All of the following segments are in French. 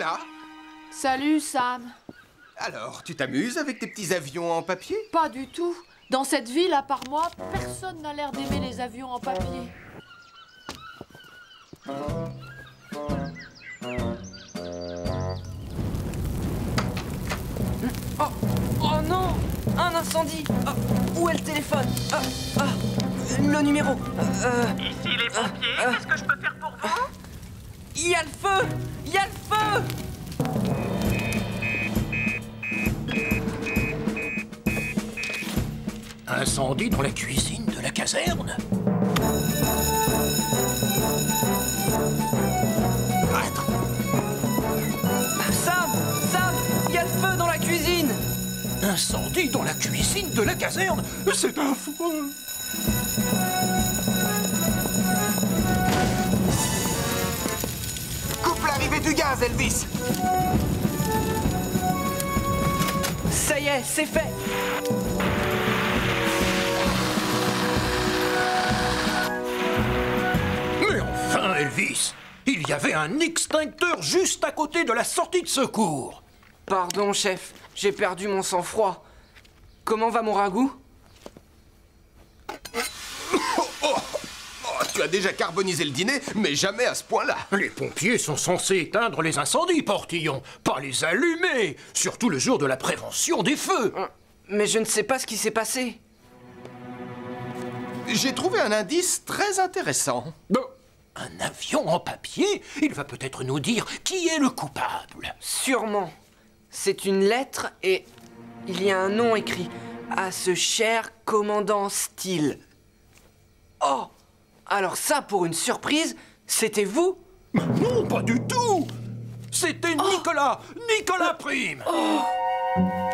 voilà. Salut, Sam. Alors, tu t'amuses avec tes petits avions en papier? Pas du tout. Dans cette ville, à part moi, personne n'a l'air d'aimer les avions en papier. Oh non! Un incendie! Où est le téléphone? Le numéro! Ici les pompiers, qu'est-ce que je peux faire pour vous? Il y a le feu! Il y a le feu! Incendie dans la cuisine de la caserne? Attends. Sam! Sam! Il y a le feu dans la cuisine! Incendie dans la cuisine de la caserne? C'est affreux! Coupe l'arrivée du gaz, Elvis. Ça y est, c'est fait! Mais enfin, Elvis! Il y avait un extincteur juste à côté de la sortie de secours! Pardon, chef, j'ai perdu mon sang-froid. Comment va mon ragoût? Tu as déjà carbonisé le dîner, mais jamais à ce point-là. Les pompiers sont censés éteindre les incendies, Portillon, pas les allumer, surtout le jour de la prévention des feux. Mais je ne sais pas ce qui s'est passé. J'ai trouvé un indice très intéressant. Un avion en papier? Il va peut-être nous dire qui est le coupable. Sûrement. C'est une lettre et il y a un nom écrit. À ce cher commandant Steele. Oh! Alors ça, pour une surprise, c'était vous? Non, pas du tout! C'était Nicolas! Nicolas Prime!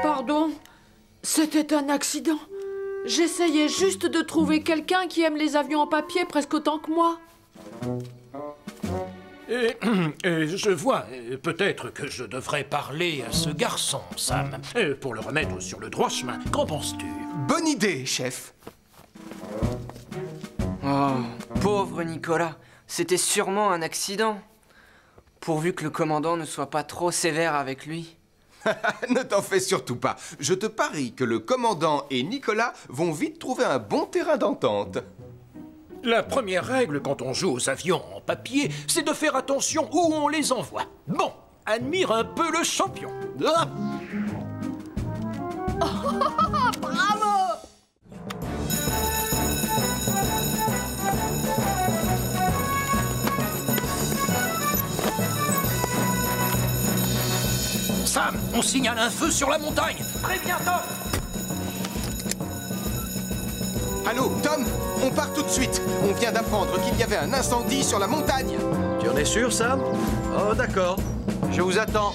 Pardon, c'était un accident. J'essayais juste de trouver quelqu'un qui aime les avions en papier presque autant que moi. Et je vois, peut-être que je devrais parler à ce garçon, Sam, pour le remettre sur le droit chemin. Qu'en penses-tu? Bonne idée, chef. Oh, pauvre Nicolas. C'était sûrement un accident. Pourvu que le commandant ne soit pas trop sévère avec lui. Ne t'en fais surtout pas. Je te parie que le commandant et Nicolas vont vite trouver un bon terrain d'entente. La première règle quand on joue aux avions en papier, c'est de faire attention où on les envoie. Bon, admire un peu le champion. Ah. Bravo! Sam, on signale un feu sur la montagne. Très bien, Tom. Allô, Tom, on part tout de suite. On vient d'apprendre qu'il y avait un incendie sur la montagne. Tu en es sûr, Sam? Oh, d'accord. Je vous attends.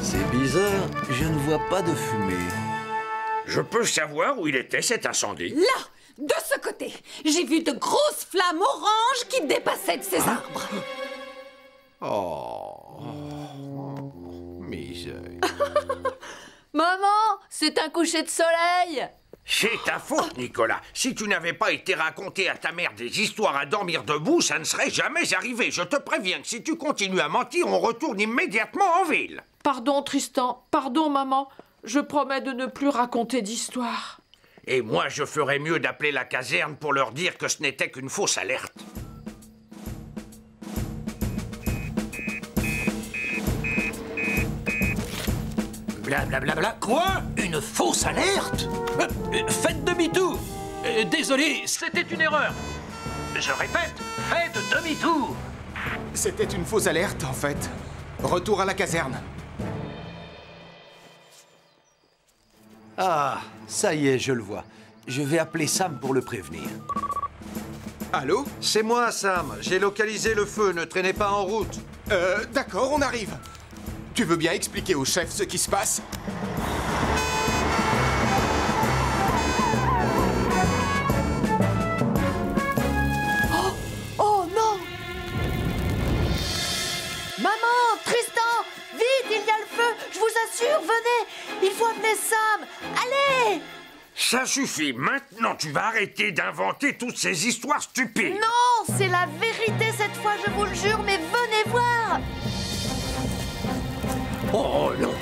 C'est bizarre, je ne vois pas de fumée. Je peux savoir où il était cet incendie? Là, de ce côté, j'ai vu de grosses flammes oranges qui dépassaient de ces arbres. Oh, misère. Maman, c'est un coucher de soleil. C'est ta faute, Nicolas. Si tu n'avais pas été raconté à ta mère des histoires à dormir debout, ça ne serait jamais arrivé. Je te préviens que si tu continues à mentir, on retourne immédiatement en ville. Pardon, Tristan. Pardon, maman. Je promets de ne plus raconter d'histoire. Et moi, je ferais mieux d'appeler la caserne pour leur dire que ce n'était qu'une fausse alerte. Blablabla. Quoi? Une fausse alerte? Faites demi-tour. Désolé, c'était une erreur. Je répète, faites demi-tour. C'était une fausse alerte, en fait. Retour à la caserne. Ah, ça y est, je le vois. Je vais appeler Sam pour le prévenir. Allô? C'est moi, Sam. J'ai localisé le feu. Ne traînez pas en route. D'accord, on arrive. Tu veux bien expliquer au chef ce qui se passe? Oh non! Maman, Tristan, vite, il y a le feu. Je vous assure, venez. Il faut appeler Sam. Allez! Ça suffit. Maintenant, tu vas arrêter d'inventer toutes ces histoires stupides. Non, c'est la vérité cette fois, je vous le jure, mais venez voir. Oh non.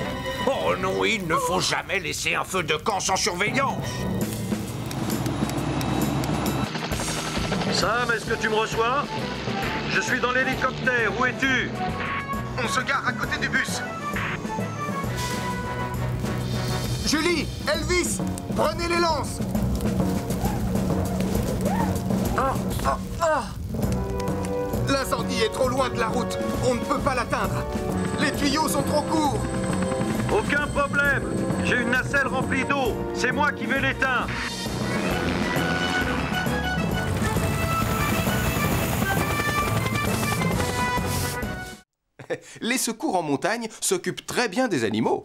Oh non, il ne faut jamais laisser un feu de camp sans surveillance. Sam, est-ce que tu me reçois? Je suis dans l'hélicoptère, où es-tu? On se gare à côté du bus. Julie, Elvis, prenez les lances. L'incendie est trop loin de la route. On ne peut pas l'atteindre. Les tuyaux sont trop courts. Aucun problème. J'ai une nacelle remplie d'eau. C'est moi qui vais l'éteindre. Les secours en montagne s'occupent très bien des animaux.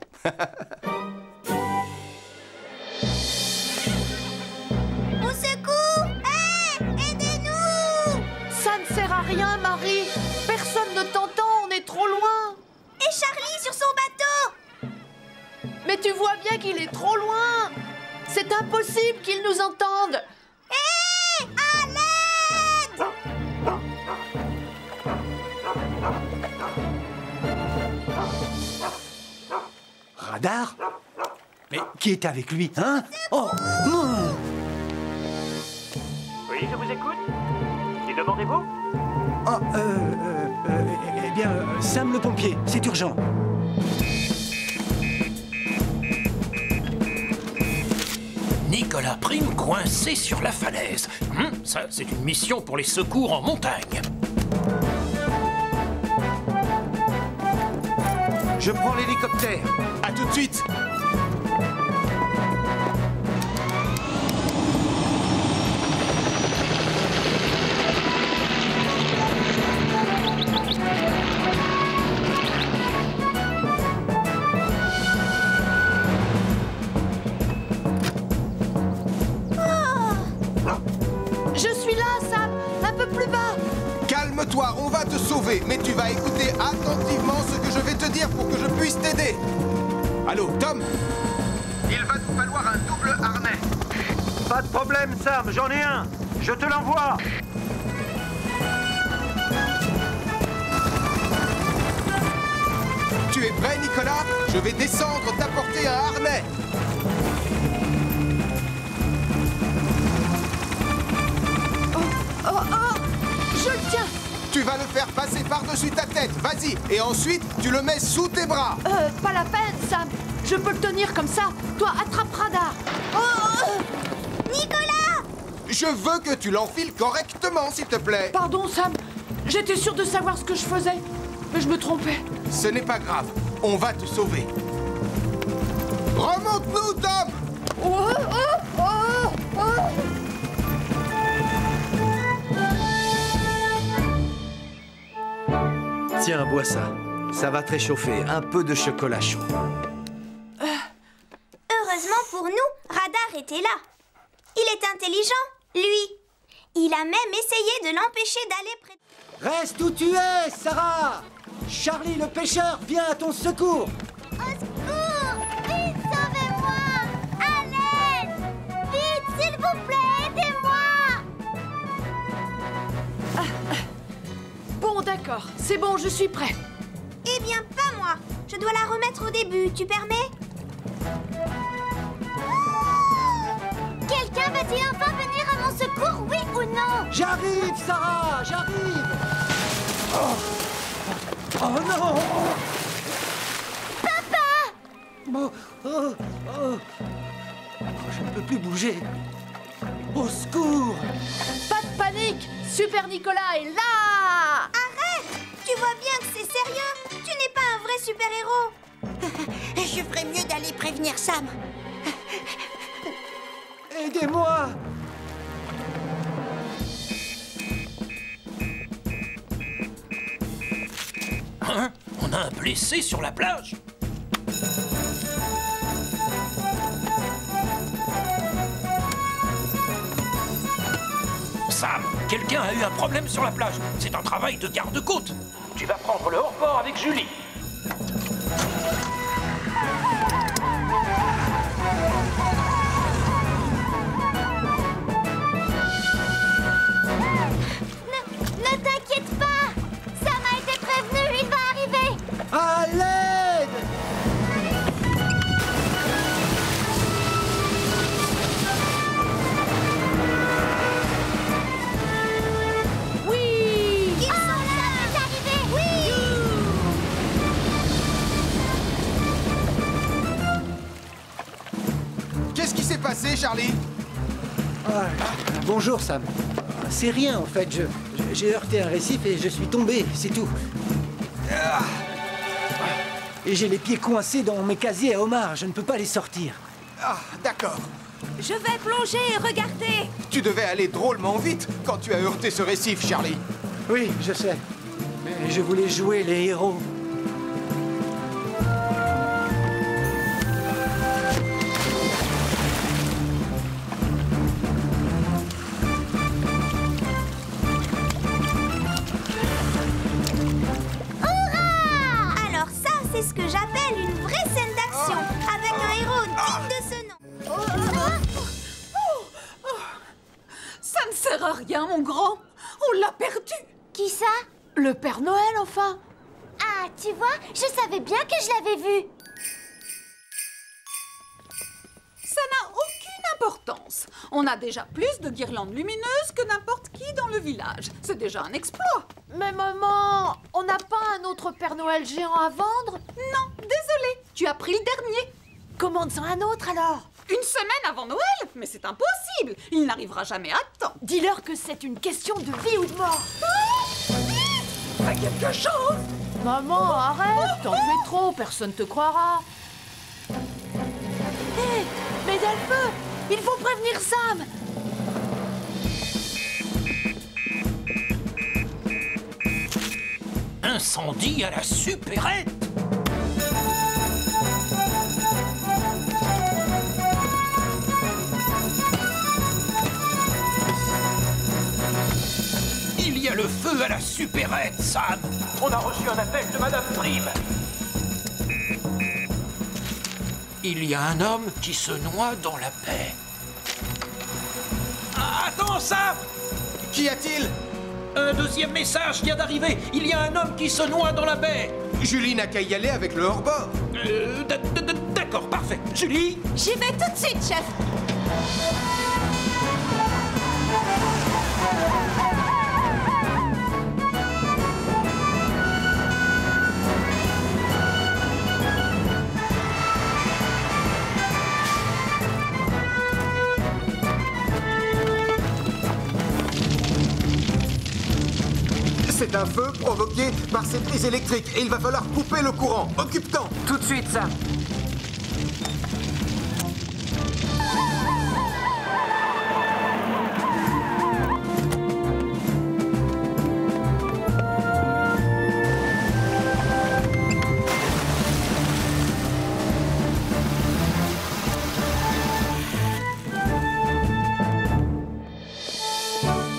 Au secours! Hé! Aidez-nous! Ça ne sert à rien, Marie. Personne ne t'entend, on est trop loin. Et Charlie sur son bateau! Mais tu vois bien qu'il est trop loin. C'est impossible qu'il nous entende. Hé! À l'aide! Radar? Mais qui est avec lui, hein? Oh! Oui, je vous écoute. Qui demandez-vous? Oh, eh bien, Sam le pompier, c'est urgent. Nicolas Prime coincé sur la falaise. Ça, c'est une mission pour les secours en montagne. Je prends l'hélicoptère. À tout de suite. Je suis là, Sam. Un peu plus bas. Calme-toi, on va te sauver, mais tu vas écouter attentivement ce que je vais te dire pour que je puisse t'aider. Allô, Tom? Il va nous falloir un double harnais. Pas de problème, Sam, j'en ai un. Je te l'envoie. Tu es prêt, Nicolas? Je vais descendre t'apporter un harnais. Je le tiens. Tu vas le faire passer par-dessus ta tête, vas-y. Et ensuite, tu le mets sous tes bras. Pas la peine, Sam. Je peux le tenir comme ça. Toi, attrape Radar. Nicolas! Je veux que tu l'enfiles correctement, s'il te plaît. Pardon, Sam. J'étais sûre de savoir ce que je faisais. Mais je me trompais. Ce n'est pas grave, on va te sauver. Remonte-nous, Tom! Tiens, bois ça. Ça va te réchauffer. Un peu de chocolat chaud. Heureusement pour nous, Radar était là. Il est intelligent, lui. Il a même essayé de l'empêcher d'aller près de... Reste où tu es, Sarah! Charlie le pêcheur vient à ton secours! Au secours! Vite, sauvez-moi! À l'aide! Vite, s'il vous plaît, aidez-moi! Bon, d'accord. C'est bon, je suis prêt. Eh bien, pas moi. Je dois la remettre au début, tu permets? Quelqu'un va-t-il enfin venir à mon secours, oui ou non? J'arrive, Sarah! J'arrive! Oh non! Papa! Je ne peux plus bouger. Au secours! Pas de panique. Super Nicolas est là. Arrête! Tu vois bien que c'est sérieux. Tu n'es pas un vrai super-héros. Je ferais mieux d'aller prévenir Sam. Aidez-moi! Hein? On a un blessé sur la plage? Sam, quelqu'un a eu un problème sur la plage. C'est un travail de garde-côte. Tu vas prendre le hors-port avec Julie. passé, Charlie? Bonjour, Sam. C'est rien, en fait. J'ai heurté un récif et je suis tombé, c'est tout. Et j'ai les pieds coincés dans mes casiers à homards. Je ne peux pas les sortir. Ah, d'accord. Je vais plonger, regardez. Tu devais aller drôlement vite quand tu as heurté ce récif, Charlie. Oui, je sais. Mais je voulais jouer les héros. C'est ce que j'appelle une vraie scène d'action, avec un héros digne de ce nom. Ça ne sert à rien, mon grand. On l'a perdu. Qui ça? Le Père Noël, enfin. Ah, tu vois, je savais bien que je l'avais vu. Ça n'a aucune importance. On a déjà plus de guirlandes lumineuses que n'importe qui dans le village. C'est déjà un exploit. Mais maman, on n'a pas un autre Père Noël géant à vendre? Non, désolé, tu as pris le dernier. Commande-en un autre alors. Une semaine avant Noël? Mais c'est impossible. Il n'arrivera jamais à temps. Dis-leur que c'est une question de vie ou de mort. Fais quelque chose. Maman, arrête, t'en fais trop, personne te croira. Hé, mais Delpheux, il faut prévenir Sam. Incendie à la supérette! Il y a le feu à la supérette, Sam! On a reçu un appel de Madame Prim. Il y a un homme qui se noie dans la baie. Ah, attends, Sam! Qu'y a-t-il? Un deuxième message vient d'arriver. Il y a un homme qui se noie dans la baie. Julie n'a qu'à y aller avec le hors-bord. D'accord, parfait. Julie? J'y vais tout de suite, chef. C'est un feu provoqué par ces prises électriques et il va falloir couper le courant. Occupe-t'en. Tout de suite, Sam.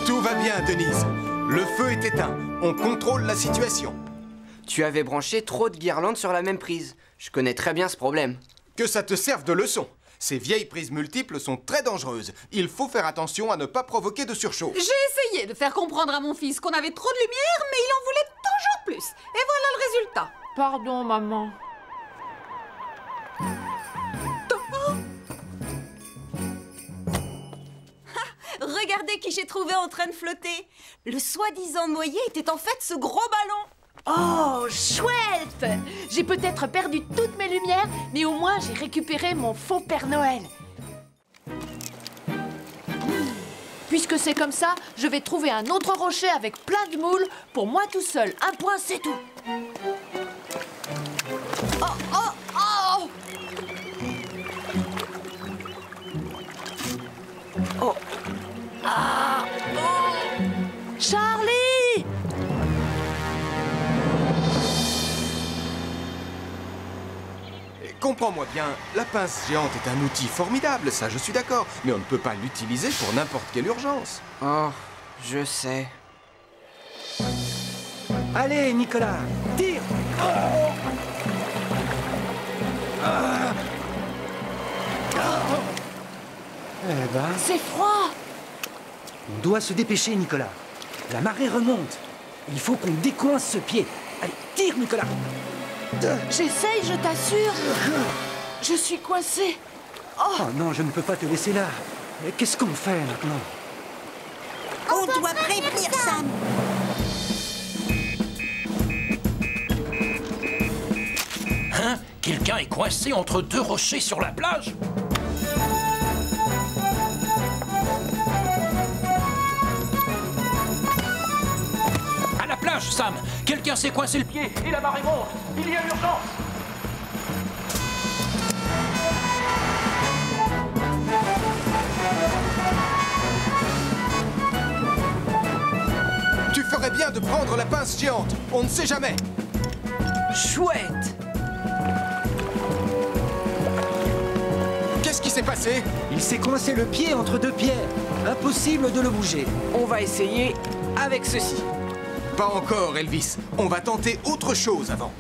Tout va bien, Denise. Le feu est éteint. On contrôle la situation. Tu avais branché trop de guirlandes sur la même prise. Je connais très bien ce problème. Que ça te serve de leçon. Ces vieilles prises multiples sont très dangereuses. Il faut faire attention à ne pas provoquer de surchauffe. J'ai essayé de faire comprendre à mon fils qu'on avait trop de lumière, mais il en voulait toujours plus. Et voilà le résultat. Pardon, maman. Regardez qui j'ai trouvé en train de flotter. Le soi-disant noyé était en fait ce gros ballon. Oh, chouette! J'ai peut-être perdu toutes mes lumières, mais au moins j'ai récupéré mon faux Père Noël. Puisque c'est comme ça, je vais trouver un autre rocher avec plein de moules pour moi tout seul. Un point, c'est tout. Oh, oh, oh! Oh! Ah! Oh! Charlie! Comprends-moi bien, la pince géante est un outil formidable, ça je suis d'accord, mais on ne peut pas l'utiliser pour n'importe quelle urgence. Oh, je sais. Allez, Nicolas, tire! Eh ben, C'est froid! on doit se dépêcher, Nicolas. La marée remonte. Il faut qu'on décoince ce pied. Allez, tire, Nicolas! J'essaye, je t'assure. Je suis coincée. Oh non, je ne peux pas te laisser là. Mais qu'est-ce qu'on fait maintenant? On doit prévenir Sam. Hein? Quelqu'un est coincé entre deux rochers sur la plage? nage, Sam. Quelqu'un s'est coincé le pied et la marée monte. Il y a urgence. Tu ferais bien de prendre la pince géante. On ne sait jamais. Chouette! Qu'est-ce qui s'est passé? Il s'est coincé le pied entre deux pierres. Impossible de le bouger. On va essayer avec ceci. Pas encore, Elvis. On va tenter autre chose avant.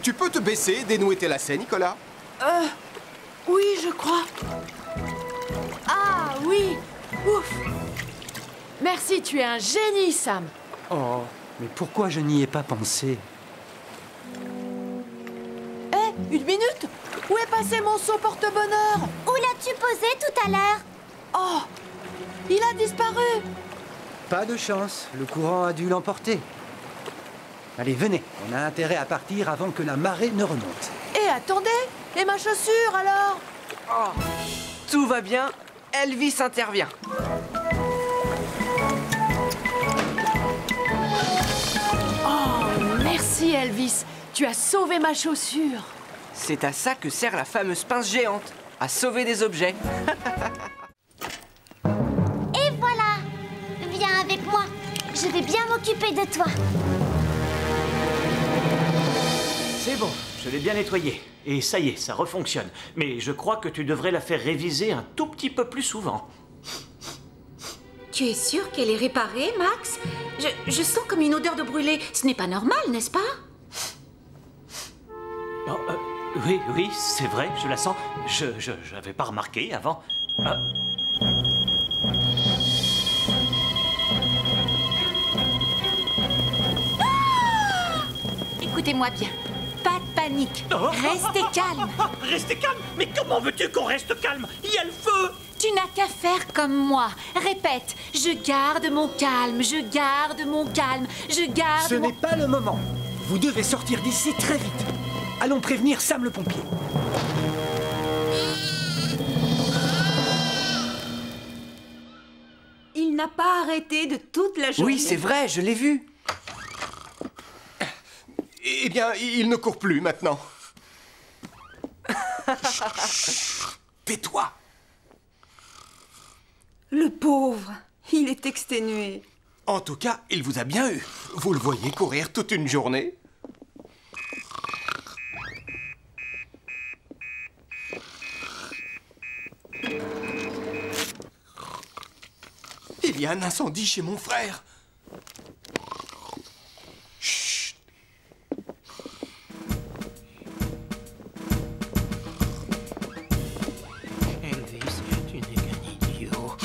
Tu peux te baisser, dénouer tes lacets, Nicolas? Oui, je crois. Ah, oui. Ouf. Merci, tu es un génie, Sam. Oh, mais pourquoi je n'y ai pas pensé? Hé, une minute. Où est passé mon seau porte-bonheur? Où l'as-tu posé tout à l'heure? Oh, il a disparu. Pas de chance, le courant a dû l'emporter. Allez, venez, on a intérêt à partir avant que la marée ne remonte. Et attendez, et ma chaussure alors? Oh, tout va bien, Elvis intervient. Oh, merci Elvis, tu as sauvé ma chaussure. C'est à ça que sert la fameuse pince géante, à sauver des objets. Et voilà! Viens avec moi. Je vais bien m'occuper de toi. C'est bon, je l'ai bien nettoyée. Et ça y est, ça refonctionne. Mais je crois que tu devrais la faire réviser un tout petit peu plus souvent. Tu es sûr qu'elle est réparée, Max? Je sens comme une odeur de brûlé. Ce n'est pas normal, n'est-ce pas? Oh, oui, c'est vrai, je la sens. Je n'avais pas remarqué avant. Écoutez-moi bien. Pas de panique. Restez calme. Restez calme? Mais comment veux-tu qu'on reste calme? Il y a le feu! Tu n'as qu'à faire comme moi. Répète. Je garde mon calme. Je garde mon calme. Je garde Ce mon... n'est pas le moment. Vous devez sortir d'ici très vite. Allons prévenir Sam le pompier. Il n'a pas arrêté de toute la journée. Oui, c'est vrai, je l'ai vu. Eh bien, il ne court plus maintenant. Tais-toi. Le pauvre. Il est exténué. En tout cas, il vous a bien eu. Vous le voyez courir toute une journée. Il y a un incendie chez mon frère. Chut. Elvis, tu n'es qu'un idiot.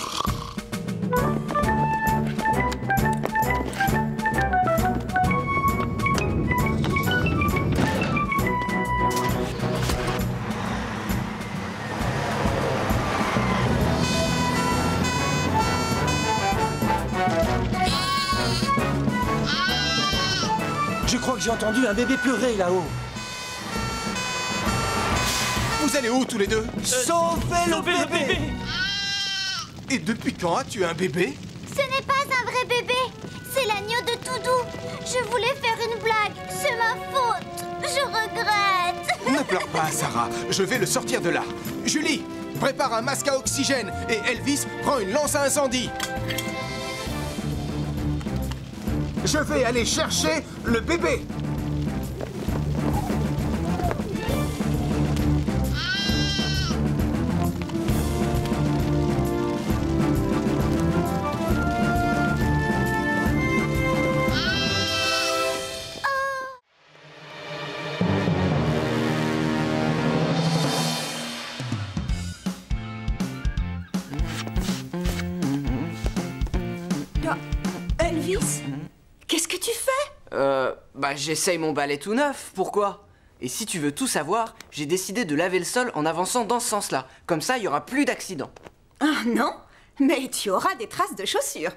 Je crois que j'ai entendu un bébé pleurer là-haut. Vous allez où tous les deux? Sauvez le bébé! Et depuis quand as-tu un bébé? Ce n'est pas un vrai bébé. C'est l'agneau de Toudou. Je voulais faire une blague. C'est ma faute. Je regrette. Ne pleure pas, Sarah. Je vais le sortir de là. Julie, prépare un masque à oxygène. Et Elvis, prend une lance à incendie. Je vais aller chercher le bébé. Elvis, qu'est-ce que tu fais? J'essaye mon balai tout neuf, pourquoi? Et si tu veux tout savoir, j'ai décidé de laver le sol en avançant dans ce sens-là. Comme ça, il y aura plus d'accidents. Ah non, mais tu auras des traces de chaussures.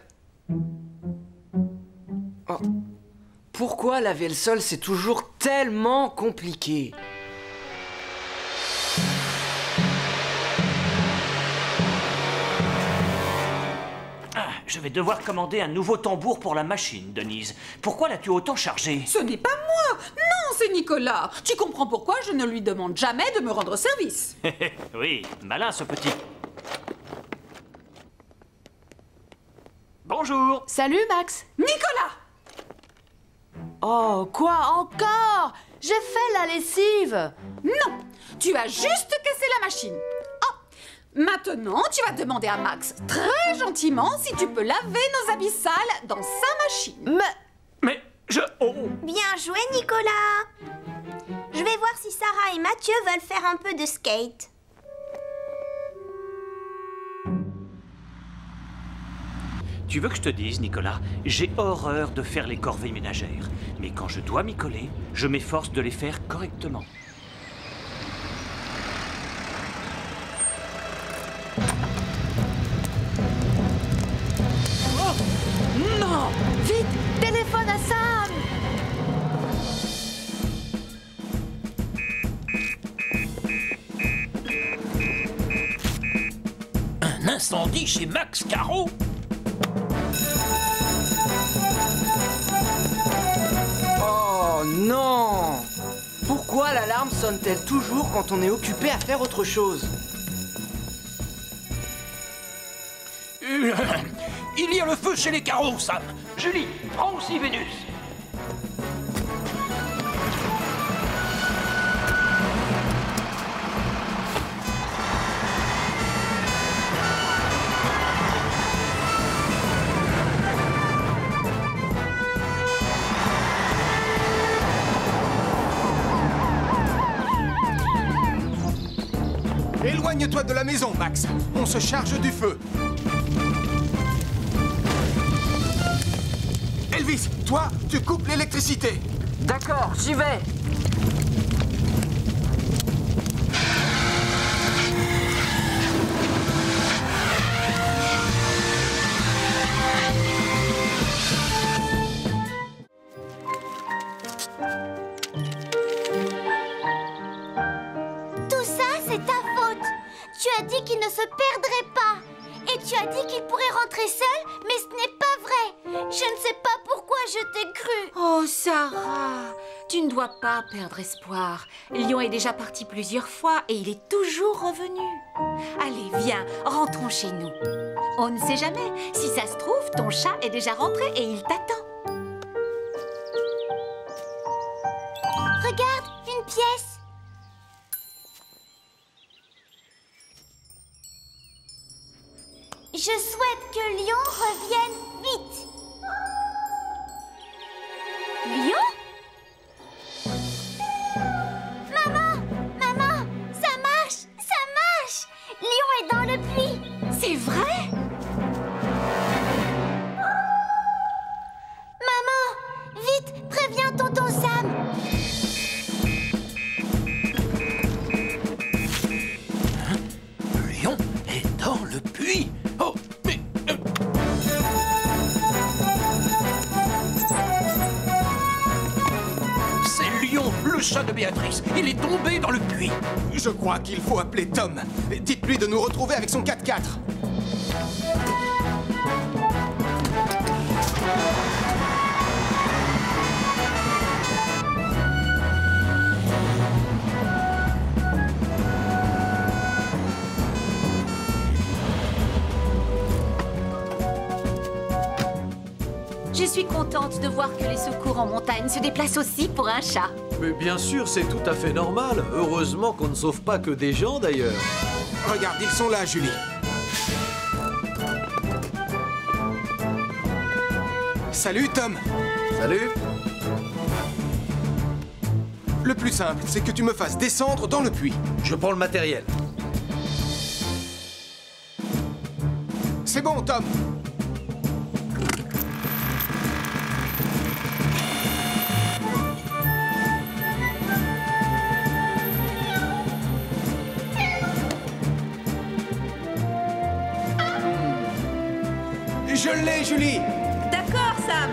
Oh. Pourquoi laver le sol, c'est toujours tellement compliqué? Je vais devoir commander un nouveau tambour pour la machine, Denise. Pourquoi l'as-tu autant chargé? Ce n'est pas moi. Non, c'est Nicolas. Tu comprends pourquoi je ne lui demande jamais de me rendre service. Oui, malin ce petit. Bonjour. Salut, Max. Nicolas! Oh, quoi encore? J'ai fait la lessive. Non, tu as juste cassé la machine. Oh, maintenant, tu vas demander à Max, très gentiment, si tu peux laver nos habits sales dans sa machine. Mais je... Oh. Bien joué, Nicolas. Je vais voir si Sarah et Mathieu veulent faire un peu de skate. Tu veux que je te dise, Nicolas, j'ai horreur de faire les corvées ménagères. Mais quand je dois m'y coller, je m'efforce de les faire correctement. Oh non! Vite, téléphone à Sam! Un incendie chez Max Caro? Oh non! Pourquoi l'alarme sonne-t-elle toujours quand on est occupé à faire autre chose? Il y a le feu chez les carreaux, Sam. Julie, prends aussi Vénus. Éloigne-toi de la maison, Max. On se charge du feu. Elvis, toi, tu coupes l'électricité. D'accord, j'y vais. Tout ça, c'est ta faute. Tu as dit qu'il ne se perdrait pas. Et tu as dit qu'il pourrait rentrer seul, mais ce n'est pas vrai. Je ne sais pas pourquoi je t'ai cru. Oh, Sarah, tu ne dois pas perdre espoir. Lion est déjà parti plusieurs fois et il est toujours revenu. Allez, viens, rentrons chez nous. On ne sait jamais. Si ça se trouve, ton chat est déjà rentré et il t'attend. Regarde, une pièce. Je souhaite que Lion revienne vite. Lion? Maman! Maman! Ça marche! Ça marche! Lion est dans le puits. C'est vrai? Maman! Vite! Préviens tonton Sam! Lion est dans le puits. Oh, mais... C'est Lion, le chat de Béatrice. Il est tombé dans le puits. Je crois qu'il faut appeler Tom. Dites-lui de nous retrouver avec son 4x4. Je suis contente de voir que les secours en montagne se déplacent aussi pour un chat. Mais bien sûr, c'est tout à fait normal. Heureusement qu'on ne sauve pas que des gens, d'ailleurs. Regarde, ils sont là, Julie. Salut, Tom. Salut. Le plus simple, c'est que tu me fasses descendre dans le puits. Je prends le matériel. C'est bon, Tom. Je l'ai, Julie. D'accord, Sam.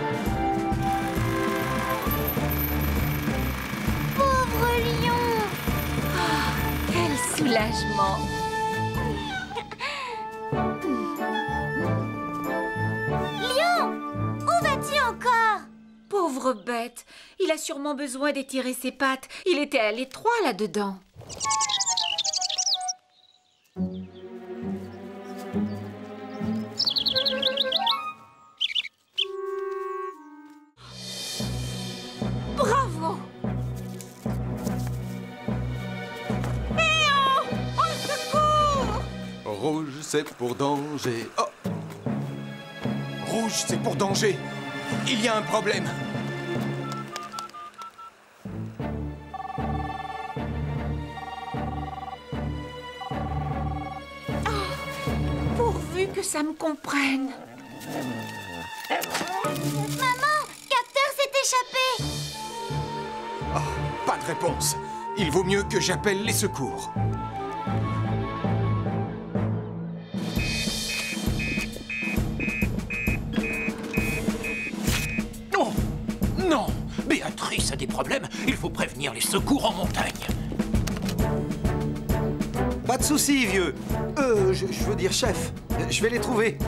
Pauvre Lion! Quel soulagement. Pauvre bête. Il a sûrement besoin d'étirer ses pattes. Il était à l'étroit là-dedans. Bravo! Rouge, c'est pour danger. Oh! Rouge, c'est pour danger. Il y a un problème. Pourvu que ça me comprenne. Maman, Capteur s'est échappé. Oh, pas de réponse. Il vaut mieux que j'appelle les secours. Non, Béatrice a des problèmes. Il faut prévenir les secours en montagne. Pas de soucis, vieux. Je veux dire chef. Je vais les trouver.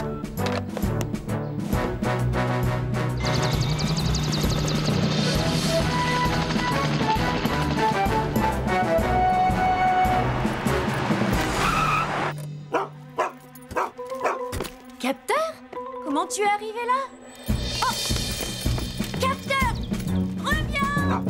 Capteur? Comment tu es arrivé là? Oh! Capteur! Reviens!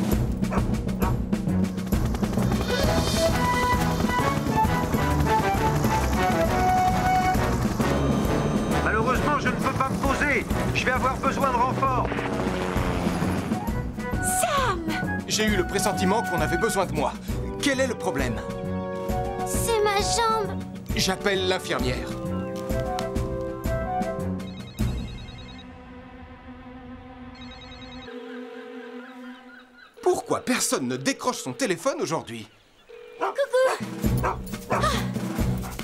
Malheureusement, je ne peux pas me poser. Je vais avoir besoin de renfort. Sam! J'ai eu le pressentiment qu'on avait besoin de moi. Quel est le problème? C'est ma jambe. J'appelle l'infirmière. Pourquoi personne ne décroche son téléphone aujourd'hui? Coucou! Ah,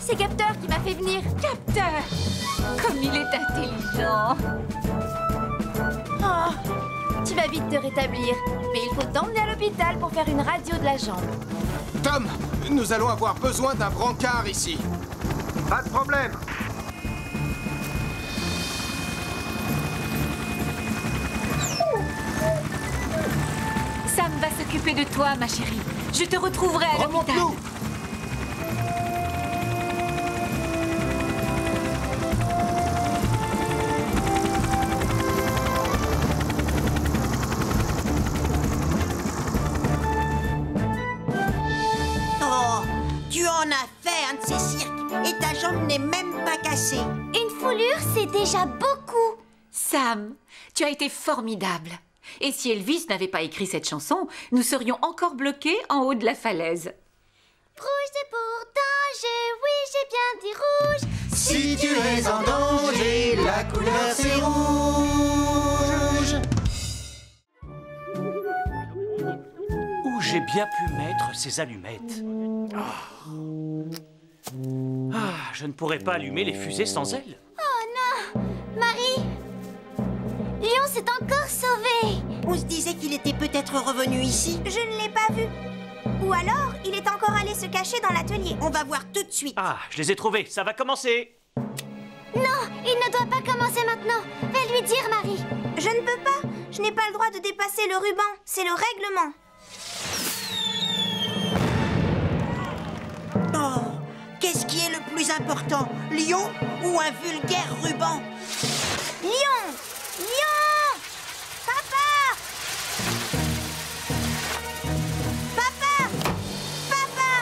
c'est Capteur qui m'a fait venir. Capteur! Comme il est intelligent! Oh, tu vas vite te rétablir. Mais il faut t'emmener à l'hôpital pour faire une radio de la jambe. Tom, nous allons avoir besoin d'un brancard ici. Pas de problème. Sam va s'occuper de toi, ma chérie. Je te retrouverai à l'hôpital. Oh, tu en as fait un de ces cirques et ta jambe n'est même pas cassée. Une foulure, c'est déjà beaucoup. Sam, tu as été formidable. Et si Elvis n'avait pas écrit cette chanson, nous serions encore bloqués en haut de la falaise. Rouge, c'est pour danger, oui, j'ai bien dit rouge. Si tu es en danger, la couleur c'est rouge. Où j'ai bien pu mettre ces allumettes? Je ne pourrais pas allumer les fusées sans elles. Oh non! Marie! Lion s'est encore sauvé! On se disait qu'il était peut-être revenu ici. Je ne l'ai pas vu. Ou alors, il est encore allé se cacher dans l'atelier. On va voir tout de suite. Ah, je les ai trouvés, ça va commencer. Non, il ne doit pas commencer maintenant. Va lui dire, Marie. Je ne peux pas. Je n'ai pas le droit de dépasser le ruban. C'est le règlement. Oh, qu'est-ce qui est le plus important, Lion ou un vulgaire ruban? Lion! Lion! Papa! Papa! Papa!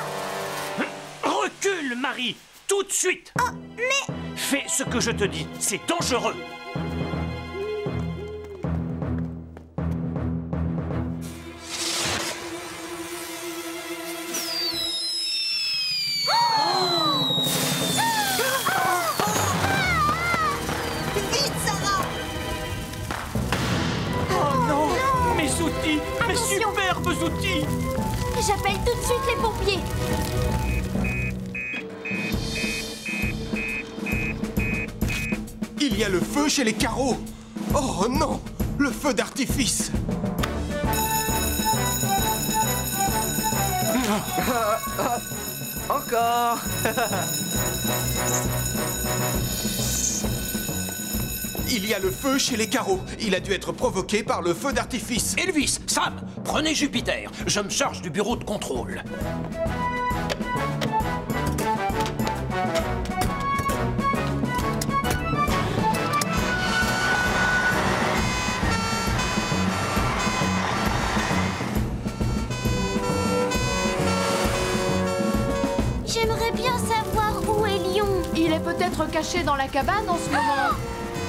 Recule, Marie, tout de suite. Oh, mais... Fais ce que je te dis, c'est dangereux. Vite, Sarah! Oh non, mes outils, mes Attention. superbes outils. J'appelle tout de suite les pompiers. Il y a le feu chez les carreaux. Oh non, le feu d'artifice. Encore. Il y a le feu chez les carreaux. Il a dû être provoqué par le feu d'artifice. Elvis, Sam, prenez Jupiter. Je me charge du bureau de contrôle. J'aimerais bien savoir où est Lion. Il est peut-être caché dans la cabane en ce moment.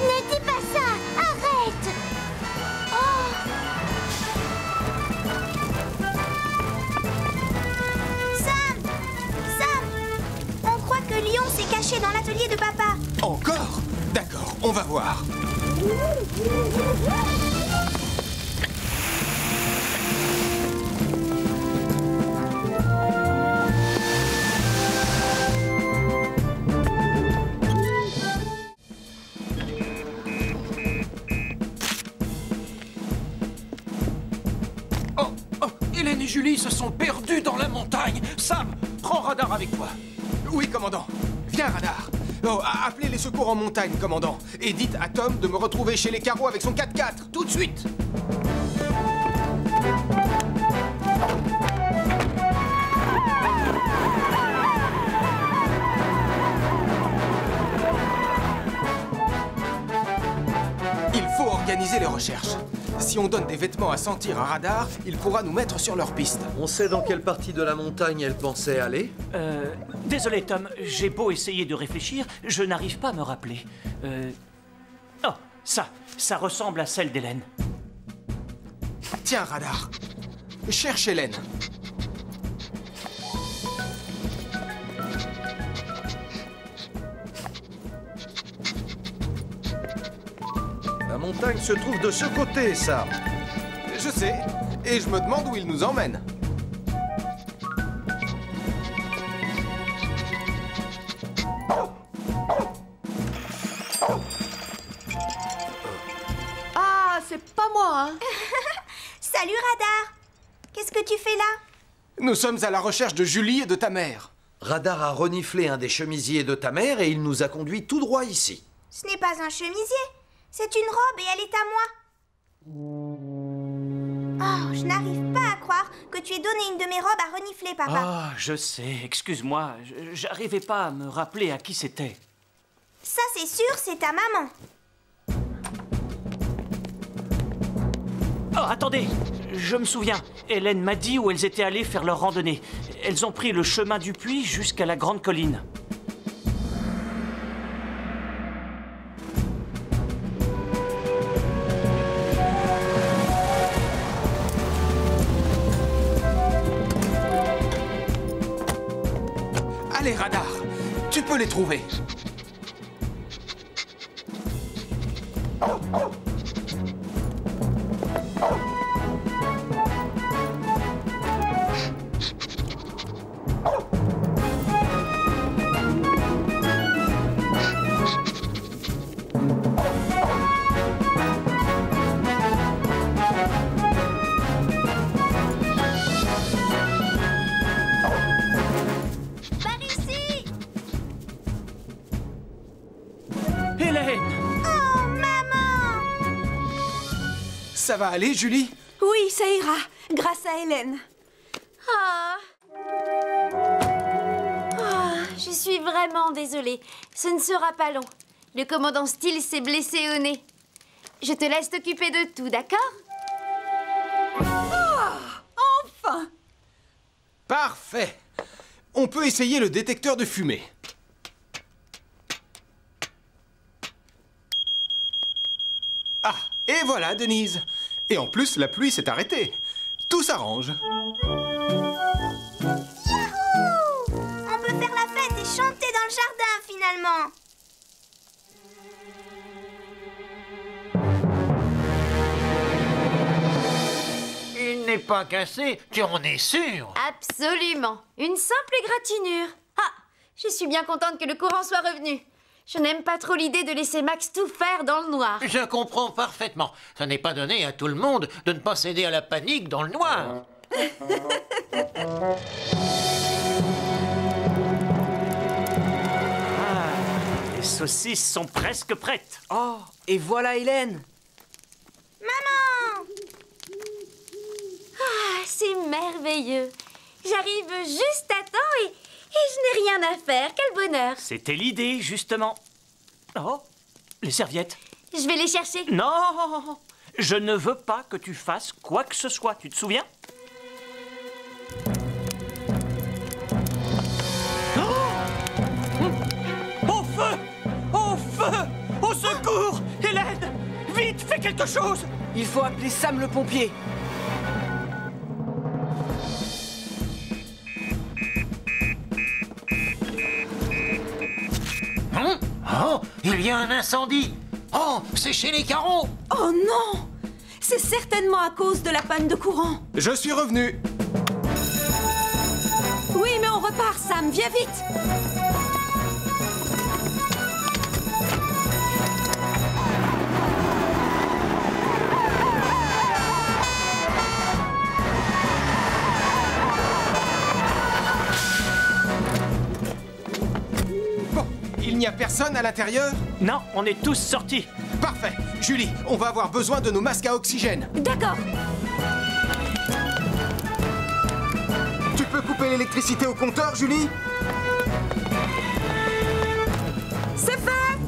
Ne dis pas ça! Arrête! Oh! Sam, on croit que Lion s'est caché dans l'atelier de papa. Encore? D'accord, on va voir. Hélène et Julie se sont perdus dans la montagne. Sam, prends Radar avec toi. Oui, commandant. Viens, Radar. Oh, appelez les secours en montagne, commandant. Et dites à Tom de me retrouver chez les carreaux avec son 4x4. Tout de suite. Il faut organiser les recherches. Si on donne des vêtements à sentir à Radar, il pourra nous mettre sur leur piste. On sait dans quelle partie de la montagne elle pensait aller? Désolé, Tom, j'ai beau essayer de réfléchir, je n'arrive pas à me rappeler. Oh, ça ressemble à celle d'Hélène. Tiens, Radar. Cherche Hélène. La montagne se trouve de ce côté, Sam. Je sais, et je me demande où il nous emmène. Ah, c'est pas moi, hein. Salut, Radar. Qu'est-ce que tu fais là? Nous sommes à la recherche de Julie et de ta mère. Radar a reniflé un des chemisiers de ta mère et il nous a conduits tout droit ici. Ce n'est pas un chemisier. C'est une robe et elle est à moi. Oh, je n'arrive pas à croire que tu aies donné une de mes robes à renifler, papa. Ah, je sais, excuse-moi, j'arrivais pas à me rappeler à qui c'était. Ça, c'est sûr, c'est ta maman. Oh, attendez, je me souviens. Hélène m'a dit où elles étaient allées faire leur randonnée. Elles ont pris le chemin du puits jusqu'à la grande colline. Allez, Radar, tu peux les trouver. Ça va aller, Julie? Oui, ça ira, grâce à Hélène. Je suis vraiment désolée. Ce ne sera pas long. Le commandant Steele s'est blessé au nez. Je te laisse t'occuper de tout, d'accord? Enfin! Parfait. On peut essayer le détecteur de fumée. Ah, et voilà, Denise. Et en plus, la pluie s'est arrêtée. Tout s'arrange. Yahoo! On peut faire la fête et chanter dans le jardin, finalement. Il n'est pas cassé, tu en es sûr? Absolument. Une simple égratignure. Ah, je suis bien contente que le courant soit revenu. Je n'aime pas trop l'idée de laisser Max tout faire dans le noir. Je comprends parfaitement. Ça n'est pas donné à tout le monde de ne pas céder à la panique dans le noir. saucisses sont presque prêtes. Oh, et voilà Hélène. Maman! Ah, c'est merveilleux. J'arrive juste à temps et je n'ai rien à faire. Quel bonheur. C'était l'idée, justement. Oh, les serviettes. Je vais les chercher. Non, je ne veux pas que tu fasses quoi que ce soit. Tu te souviens? Au feu! Au feu! Au secours! Hélène! Vite, fais quelque chose! Il faut appeler Sam le pompier. Hein? Oh, il y a un incendie! Oh, c'est chez les Carreaux! Oh non! C'est certainement à cause de la panne de courant. Je suis revenu. Oui, mais on repart, Sam. Viens vite! Bon, il n'y a personne à l'intérieur? Non, on est tous sortis. Parfait. Julie, on va avoir besoin de nos masques à oxygène. D'accord. Tu peux couper l'électricité au compteur, Julie? C'est fait!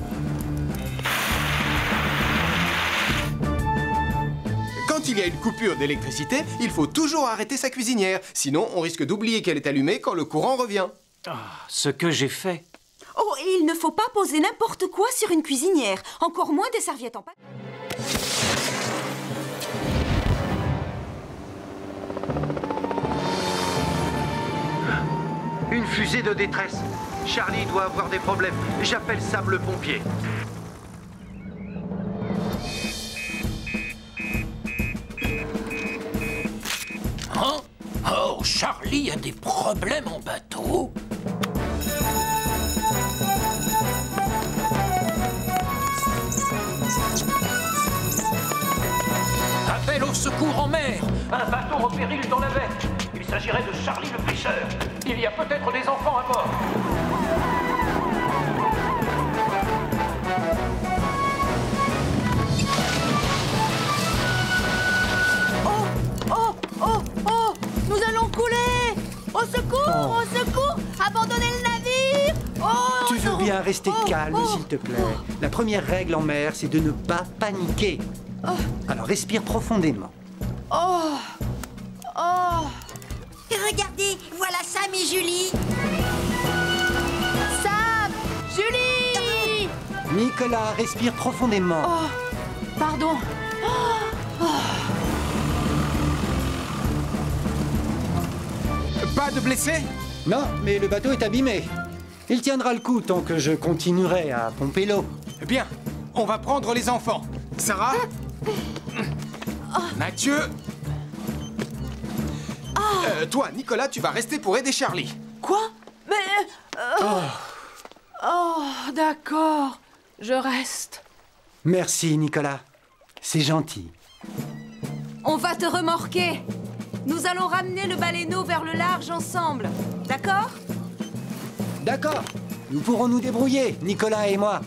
Quand il y a une coupure d'électricité, il faut toujours arrêter sa cuisinière. Sinon, on risque d'oublier qu'elle est allumée quand le courant revient. Ah, ce que j'ai fait. Oh, et il ne faut pas poser n'importe quoi sur une cuisinière. Encore moins des serviettes en pâte. Une fusée de détresse. Charlie doit avoir des problèmes. J'appelle Sam le pompier. Hein? Oh, Charlie a des problèmes en bateau? Appel au secours en mer! Un bateau en péril dans la baie. Il s'agirait de Charlie le pêcheur. Il y a peut-être des enfants à bord. Oh! Nous allons couler! Au secours! Au secours! Abandonnez le navire! Oh! Tu veux bien rester calme, s'il te plaît. La première règle en mer, c'est de ne pas paniquer. Alors respire profondément. Oh! Regardez, voilà Sam et Julie. Sam! Julie! Nicolas, respire profondément. Oh! Pardon. Pas de blessés? Non, mais le bateau est abîmé. Il tiendra le coup tant que je continuerai à pomper l'eau. Bien, on va prendre les enfants. Sarah? Mathieu? Toi, Nicolas, tu vas rester pour aider Charlie. Quoi? Mais... Oh, d'accord. Je reste. Merci, Nicolas. C'est gentil. On va te remorquer. Nous allons ramener le baleineau vers le large ensemble. D'accord? D'accord. Nous pourrons nous débrouiller, Nicolas et moi.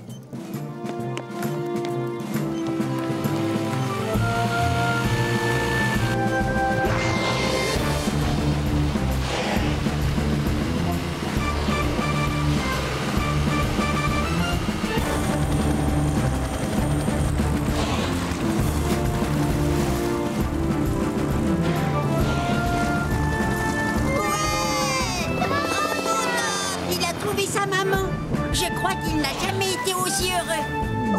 Sa maman. Je crois qu'il n'a jamais été aussi heureux.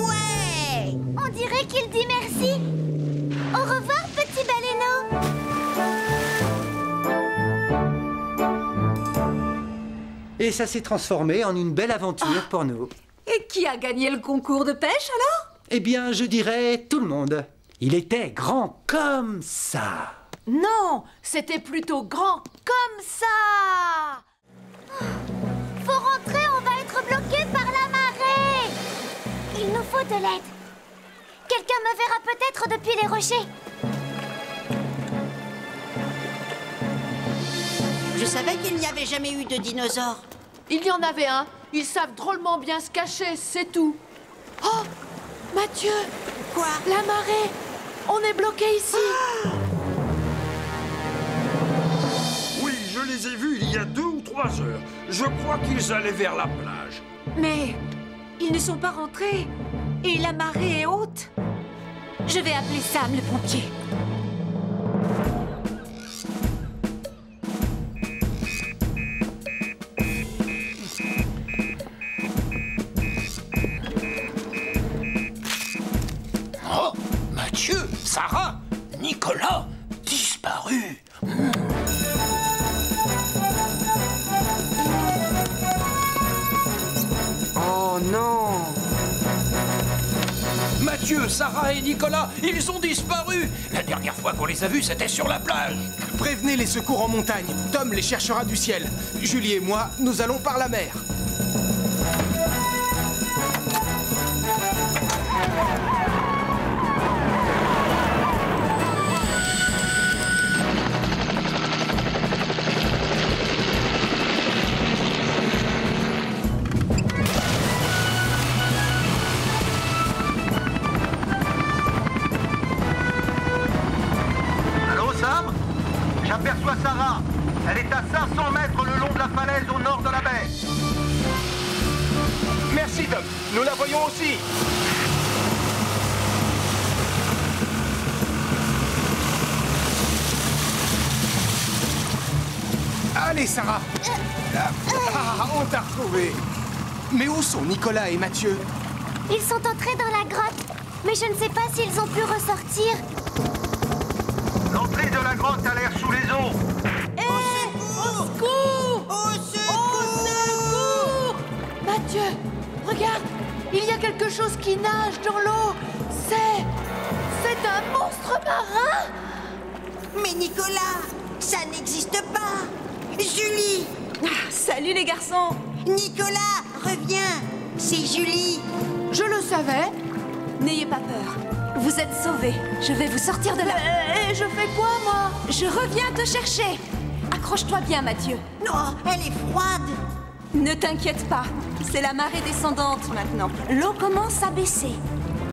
Ouais! On dirait qu'il dit merci. Au revoir, petit baleineau. Et ça s'est transformé en une belle aventure pour nous. Et qui a gagné le concours de pêche alors? Eh bien, je dirais tout le monde. Il était grand comme ça. Non, c'était plutôt grand comme ça. Faut rentrer, on va être bloqué par la marée. Il nous faut de l'aide. Quelqu'un me verra peut-être depuis les rochers. Je savais qu'il n'y avait jamais eu de dinosaures. Il y en avait un. Ils savent drôlement bien se cacher, c'est tout. Oh, Mathieu. Quoi? La marée. On est bloqué ici. Ah! Oui, je les ai vus il y a 2 ou 3 heures. Je crois qu'ils allaient vers la plage. Mais ils ne sont pas rentrés. Et la marée est haute. Je vais appeler Sam, le pompier. Oh, Mathieu, Sarah, Nicolas, disparus. Oh non! Mathieu, Sarah et Nicolas, ils ont disparu. La dernière fois qu'on les a vus, c'était sur la plage. Prévenez les secours en montagne. Tom les cherchera du ciel. Julie et moi, nous allons par la mer. Allô, Sam? J'aperçois Sarah. Elle est à 500 mètres le long de la falaise au nord de la baie. Merci, Tom. Nous la voyons aussi. Allez, Sarah. On t'a retrouvé. Mais où sont Nicolas et Mathieu? Ils sont entrés dans la grotte, mais je ne sais pas s'ils ont pu ressortir. L'entrée de la grotte a l'air sous les eaux. Au secours! Au secours! Mathieu, regarde, il y a quelque chose qui nage dans l'eau. C'est un monstre marin. Mais Nicolas, ça n'existe pas. Julie! Salut les garçons! Nicolas, reviens! C'est Julie! Je le savais. N'ayez pas peur. Vous êtes sauvés. Je vais vous sortir de là. Et je fais quoi, moi? Je reviens te chercher. Accroche-toi bien, Mathieu. Non, elle est froide! Ne t'inquiète pas. C'est la marée descendante maintenant. L'eau commence à baisser.